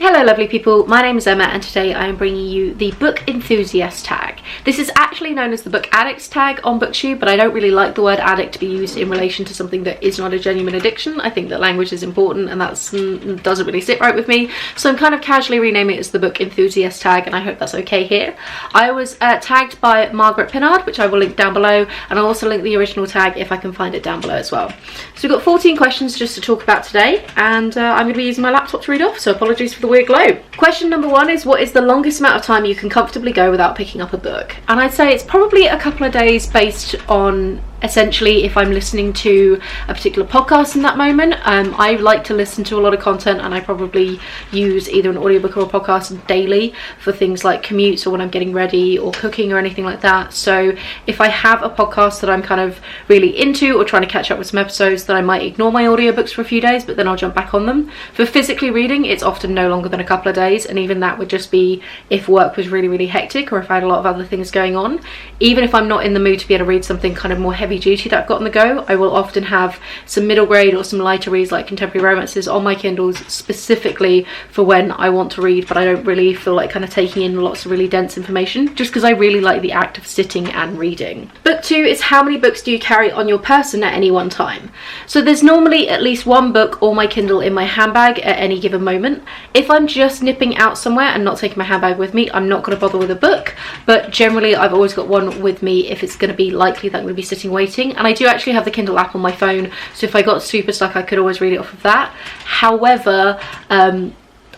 Hello lovely people, my name is Emma and today I am bringing you the Book Enthusiast Tag. This is actually known as the Book Addict Tag on Bookshop, but I don't really like the word addict to be used in relation to something that is not a genuine addiction. I think that language is important and that doesn't really sit right with me, so I'm kind of casually renaming it as the Book Enthusiast Tag, and I hope that's okay here. I was tagged by Margaret Pinnard, which I will link down below, and I'll also link the original tag if I can find it down below as well. So we've got 14 questions just to talk about today, and I'm going to be using my laptop to read off, so apologies for the weird glow. Question number 1 is, what is the longest amount of time you can comfortably go without picking up a book? And I'd say it's probably a couple of days based on essentially if I'm listening to a particular podcast in that moment. I like to listen to a lot of content, and I probably use either an audiobook or a podcast daily for things like commutes or when I'm getting ready or cooking or anything like that. So if I have a podcast that I'm kind of really into or trying to catch up with some episodes, then I might ignore my audiobooks for a few days, but then I'll jump back on them. For physically reading, it's often no longer than a couple of days, and even that would just be if work was really hectic or if I had a lot of other things going on. Even if I'm not in the mood to be able to read something kind of more heavy duty that I've got on the go, I will often have some middle grade or some lighter reads like contemporary romances on my Kindles specifically for when I want to read, but I don't really feel like kind of taking in lots of really dense information, just because I really like the act of sitting and reading. Book 2 is, how many books do you carry on your person at any one time? So there's normally at least one book or my Kindle in my handbag at any given moment. If I'm just nipping out somewhere and not taking my handbag with me, I'm not going to bother with a book, but generally I've always got one with me if it's going to be likely that I'm going to be sitting waiting. And I do actually have the Kindle app on my phone, so if I got super stuck I could always read it off of that. However,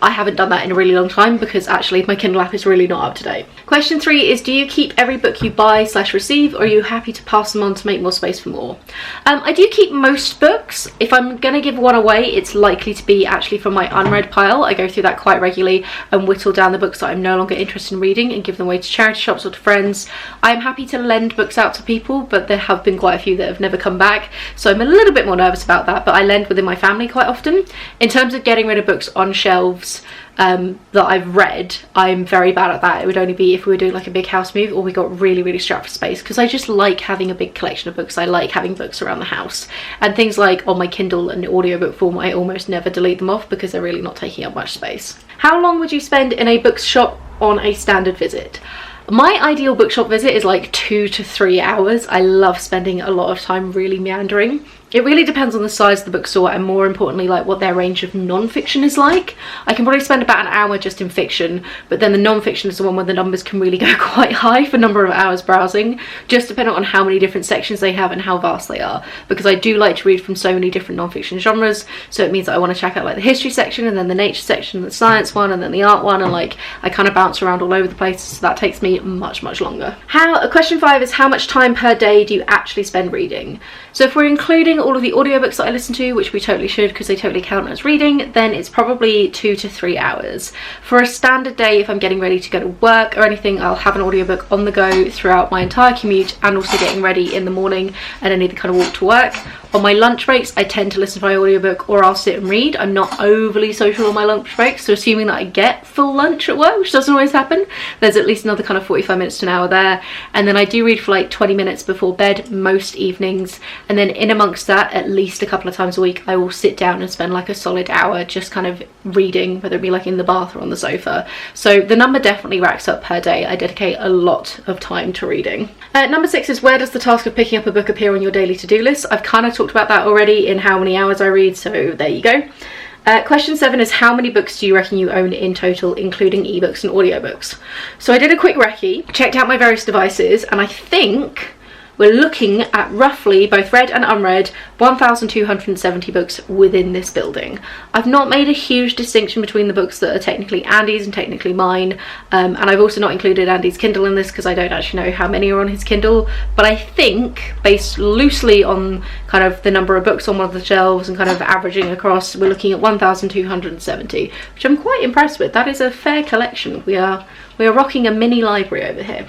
I haven't done that in a really long time because actually my Kindle app is really not up to date. Question 3 is, do you keep every book you buy/receive, or are you happy to pass them on to make more space for more? I do keep most books. If I'm gonna give one away, it's likely to be actually from my unread pile. I go through that quite regularly and whittle down the books that I'm no longer interested in reading and give them away to charity shops or to friends. I'm happy to lend books out to people, but there have been quite a few that have never come back, so I'm a little bit more nervous about that, but I lend within my family quite often. In terms of getting rid of books on shelves that I've read, I'm very bad at that. It would only be if we were doing like a big house move or we got really strapped for space, because I just like having a big collection of books. I like having books around the house, and things like on my Kindle and audiobook form, I almost never delete them off because they're really not taking up much space. How long would you spend in a bookshop on a standard visit? My ideal bookshop visit is like 2 to 3 hours. I love spending a lot of time really meandering. It really depends on the size of the bookstore and, more importantly, like what their range of non-fiction is like. I can probably spend about an hour just in fiction, but then the non-fiction is the one where the numbers can really go quite high for number of hours browsing, just depending on how many different sections they have and how vast they are, because I do like to read from so many different non-fiction genres. So it means that I want to check out like the history section and then the nature section, the science one, and then the art one, and like I kind of bounce around all over the place, so that takes me much longer. Question 5 is, how much time per day do you actually spend reading? So if we're including all of the audiobooks that I listen to, which we totally should because they totally count as reading, then it's probably 2 to 3 hours. For a standard day, if I'm getting ready to go to work or anything, I'll have an audiobook on the go throughout my entire commute, and also getting ready in the morning and any kind of walk to work. On my lunch breaks, I tend to listen to my audiobook or I'll sit and read. I'm not overly social on my lunch breaks, so assuming that I get full lunch at work, which doesn't always happen, there's at least another kind of 45 minutes to an hour there. And then I do read for like 20 minutes before bed most evenings, and then in amongst that, at least a couple of times a week, I will sit down and spend like a solid hour just kind of reading, whether it be like in the bath or on the sofa. So the number definitely racks up per day. I dedicate a lot of time to reading. Number 6 is, where does the task of picking up a book appear on your daily to-do list? I've kind of talked about that already in how many hours I read, so there you go. Question 7 is, how many books do you reckon you own in total, including ebooks and audiobooks? So I did a quick recce, checked out my various devices, and I think we're looking at roughly, both read and unread, 1,270 books within this building. I've not made a huge distinction between the books that are technically Andy's and technically mine, and I've also not included Andy's Kindle in this because I don't actually know how many are on his Kindle, but I think, based loosely on kind of the number of books on one of the shelves and kind of averaging across, we're looking at 1,270, which I'm quite impressed with. That is a fair collection. We are rocking a mini library over here.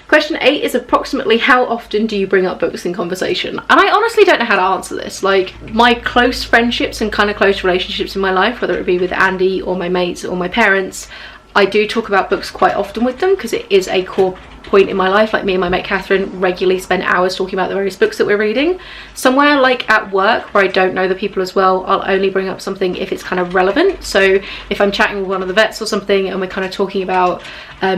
Question 8 is, approximately how often do you bring up books in conversation? And I honestly don't know how to answer this. Like, my close friendships and kind of close relationships in my life, whether it be with Andy or my mates or my parents, I do talk about books quite often with them because it is a core point in my life. Like me and my mate Catherine regularly spend hours talking about the various books that we're reading. Somewhere like at work where I don't know the people as well, I'll only bring up something if it's kind of relevant. So if I'm chatting with one of the vets or something and we're kind of talking about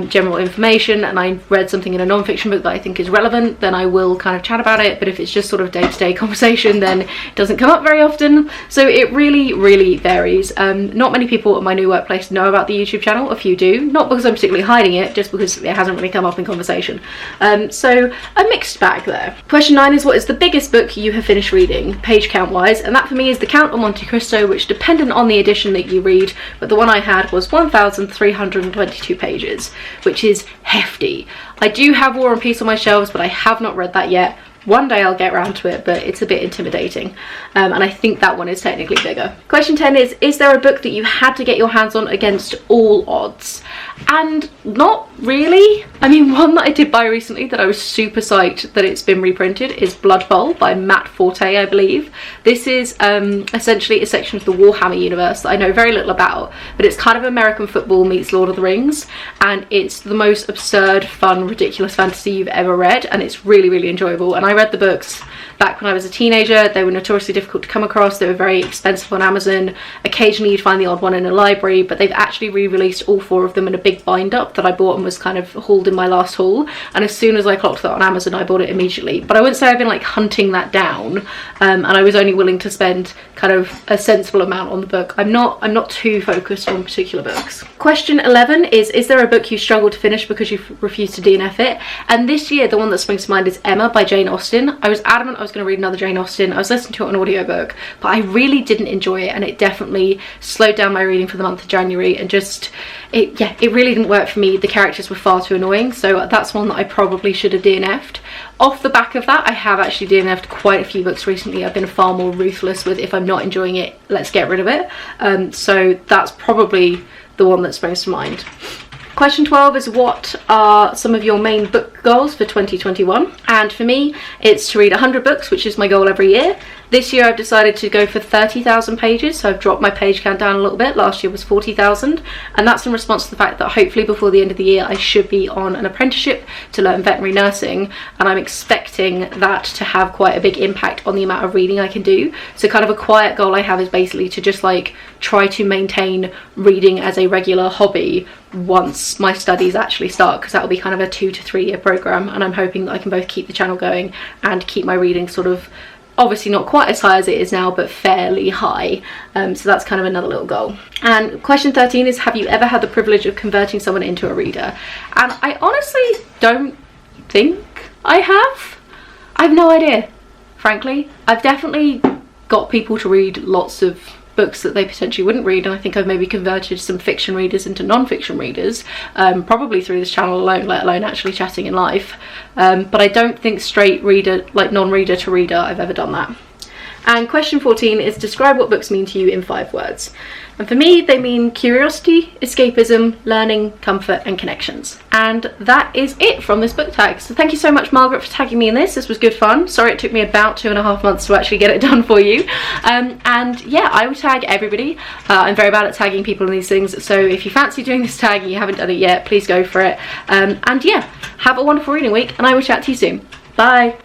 general information and I read something in a non-fiction book that I think is relevant, then I will kind of chat about it. But if it's just sort of day-to-day conversation, then it doesn't come up very often. So it really varies. Not many people at my new workplace know about the YouTube channel. A few do, not because I'm particularly hiding it, just because it hasn't really come up in conversation. So a mixed bag there. Question 9 is, what is the biggest book you have finished reading, page count wise? And that for me is The Count of Monte Cristo, which dependent on the edition that you read, but the one I had was 1,322 pages, which is hefty. I do have War and Peace on my shelves, but I have not read that yet. One day I'll get around to it, but it's a bit intimidating. And I think that one is technically bigger. Question 10 is there a book that you had to get your hands on against all odds? And not really. I mean, one that I did buy recently that I was super psyched that it's been reprinted is Blood Bowl by Matt Forte, I believe. This is essentially a section of the Warhammer universe that I know very little about, but it's kind of American football meets Lord of the Rings, and it's the most absurd, fun, ridiculous fantasy you've ever read, and it's really enjoyable. And I read the books back when I was a teenager. They were notoriously difficult to come across. They were very expensive on Amazon. Occasionally you'd find the odd one in a library, but they've actually re-released all 4 of them in a big bind up that I bought and was kind of hauled in my last haul. And as soon as I clocked that on Amazon, I bought it immediately. But I wouldn't say I've been like hunting that down, and I was only willing to spend kind of a sensible amount on the book. I'm not too focused on particular books. Question 11 is there a book you struggled to finish because you refused to DNF it? And this year the one that springs to mind is Emma by Jane Austen. I was adamant I was going to read another Jane Austen. I was listening to it on audiobook, but I really didn't enjoy it, and it definitely slowed down my reading for the month of January, and just it really didn't work for me. The characters were far too annoying, so that's one that I probably should have DNF'd. Off the back of that, I have actually DNF'd quite a few books recently. I've been far more ruthless with, if I'm not enjoying it, let's get rid of it. So that's probably the one that springs to mind. Question 12 is, what are some of your main book goals for 2021? And for me, it's to read 100 books, which is my goal every year. This year I've decided to go for 30,000 pages, so I've dropped my page count down a little bit. Last year was 40,000, and that's in response to the fact that hopefully before the end of the year I should be on an apprenticeship to learn veterinary nursing, and I'm expecting that to have quite a big impact on the amount of reading I can do. So kind of a quiet goal I have is basically to just like try to maintain reading as a regular hobby once my studies actually start, because that'll be kind of a 2 to 3 year program, and I'm hoping that I can both keep the channel going and keep my reading sort of, obviously not quite as high as it is now, but fairly high. So that's kind of another little goal. And question 13 is, have you ever had the privilege of converting someone into a reader? And I honestly don't think I have. I have no idea, frankly. I've definitely got people to read lots of books that they potentially wouldn't read, and I think I've maybe converted some fiction readers into non-fiction readers, probably through this channel alone, let alone actually chatting in life. But I don't think straight reader, like non-reader to reader, I've ever done that. And question 14 is, describe what books mean to you in 5 words. And for me, they mean curiosity, escapism, learning, comfort, and connections. And that is it from this book tag. So thank you so much, Margaret, for tagging me in this. This was good fun. Sorry it took me about 2.5 months to actually get it done for you. And yeah, I will tag everybody. I'm very bad at tagging people in these things. So if you fancy doing this tag and you haven't done it yet, please go for it. And yeah, have a wonderful reading week, and I will chat to you soon. Bye.